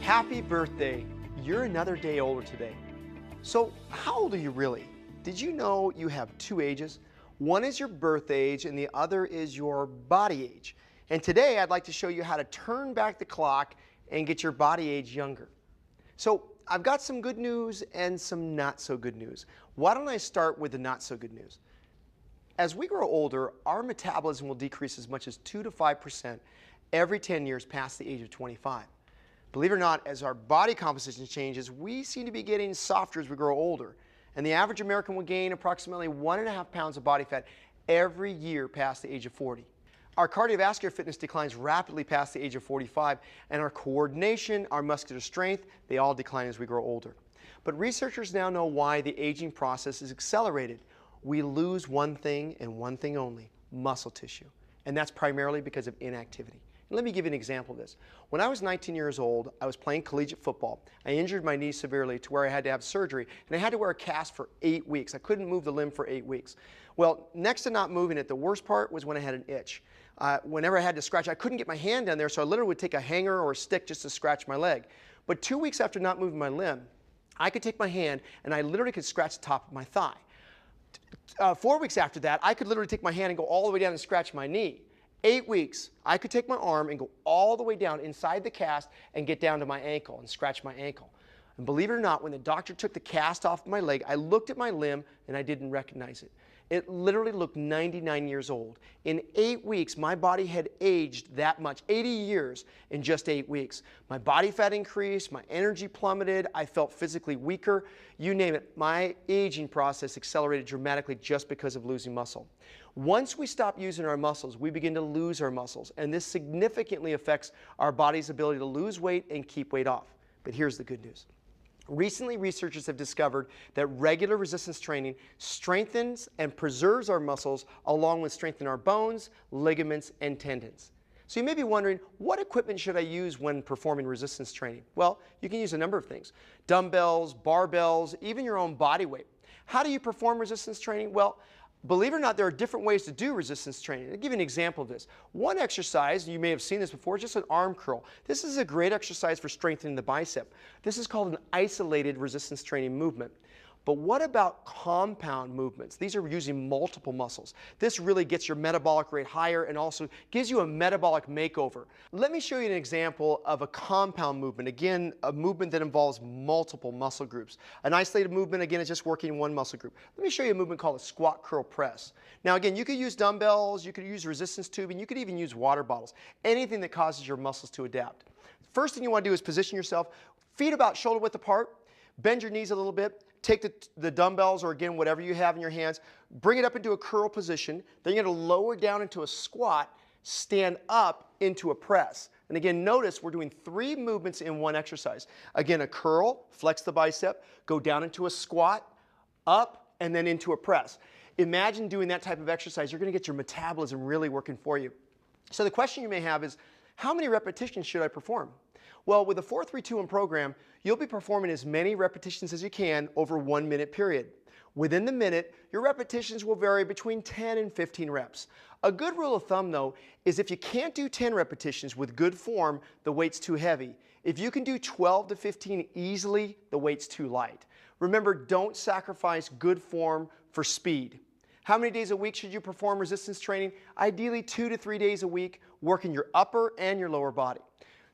Happy birthday. You're another day older today. So how old are you really? Did you know you have two ages? One is your birth age and the other is your body age. And today I'd like to show you how to turn back the clock and get your body age younger. So I've got some good news and some not so good news. Why don't I start with the not so good news? As we grow older, our metabolism will decrease as much as 2 to 5% every 10 years past the age of 25. Believe it or not, as our body composition changes, we seem to be getting softer as we grow older. And the average American will gain approximately 1.5 pounds of body fat every year past the age of 40. Our cardiovascular fitness declines rapidly past the age of 45, and our coordination, our muscular strength, they all decline as we grow older. But researchers now know why the aging process is accelerated. We lose one thing and one thing only, muscle tissue. And that's primarily because of inactivity. Let me give you an example of this. When I was 19 years old, I was playing collegiate football. I injured my knee severely to where I had to have surgery, and I had to wear a cast for 8 weeks. I couldn't move the limb for 8 weeks. Well, next to not moving it, the worst part was when I had an itch. Whenever I had to scratch, I couldn't get my hand down there, so I literally would take a hanger or a stick just to scratch my leg. But 2 weeks after not moving my limb, I could take my hand and I literally could scratch the top of my thigh. 4 weeks after that, I could literally take my hand and go all the way down and scratch my knee. 8 weeks, I could take my arm and go all the way down inside the cast and get down to my ankle and scratch my ankle. And believe it or not, when the doctor took the cast off my leg, I looked at my limb and I didn't recognize it. It literally looked 99 years old. In 8 weeks, my body had aged that much, 80 years in just 8 weeks. My body fat increased, my energy plummeted, I felt physically weaker. You name it, my aging process accelerated dramatically just because of losing muscle. Once we stop using our muscles, we begin to lose our muscles, and this significantly affects our body's ability to lose weight and keep weight off. But here's the good news. Recently, researchers have discovered that regular resistance training strengthens and preserves our muscles along with strengthening our bones, ligaments, and tendons. So you may be wondering, what equipment should I use when performing resistance training? Well, you can use a number of things. Dumbbells, barbells, even your own body weight. How do you perform resistance training? Well, believe it or not, there are different ways to do resistance training. I'll give you an example of this. One exercise, you may have seen this before, is just an arm curl. This is a great exercise for strengthening the bicep. This is called an isolated resistance training movement. But what about compound movements? These are using multiple muscles. This really gets your metabolic rate higher and also gives you a metabolic makeover. Let me show you an example of a compound movement. Again, a movement that involves multiple muscle groups. An isolated movement, again, is just working one muscle group. Let me show you a movement called a squat curl press. Now again, you could use dumbbells, you could use resistance tubing, you could even use water bottles. Anything that causes your muscles to adapt. First thing you want to do is position yourself, feet about shoulder width apart, bend your knees a little bit, take the dumbbells or again whatever you have in your hands, bring it up into a curl position, then you're going to lower down into a squat, stand up into a press. And again, notice we're doing 3 movements in one exercise. Again, a curl, flex the bicep, go down into a squat, up, and then into a press. Imagine doing that type of exercise. You're going to get your metabolism really working for you. So the question you may have is, how many repetitions should I perform? Well, with the 4-3-2-1 program, you'll be performing as many repetitions as you can over a 1-minute period. Within the minute, your repetitions will vary between 10 and 15 reps. A good rule of thumb, though, is if you can't do 10 repetitions with good form, the weight's too heavy. If you can do 12 to 15 easily, the weight's too light. Remember, don't sacrifice good form for speed. How many days a week should you perform resistance training? Ideally 2 to 3 days a week, working your upper and your lower body.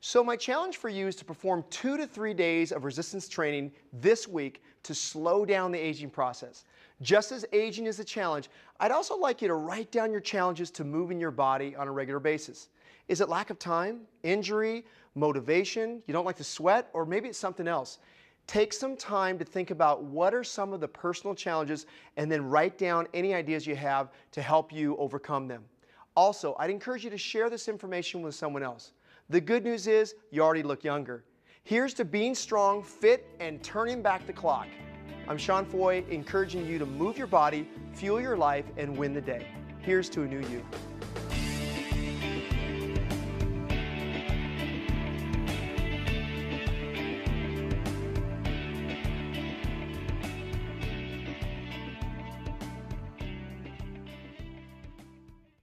So my challenge for you is to perform 2 to 3 days of resistance training this week to slow down the aging process. Just as aging is a challenge, I'd also like you to write down your challenges to moving your body on a regular basis. Is it lack of time, injury, motivation, you don't like to sweat, or maybe it's something else? Take some time to think about what are some of the personal challenges and then write down any ideas you have to help you overcome them. Also, I'd encourage you to share this information with someone else. The good news is you already look younger. Here's to being strong, fit, and turning back the clock. I'm Sean Foy, encouraging you to move your body, fuel your life, and win the day. Here's to a new you.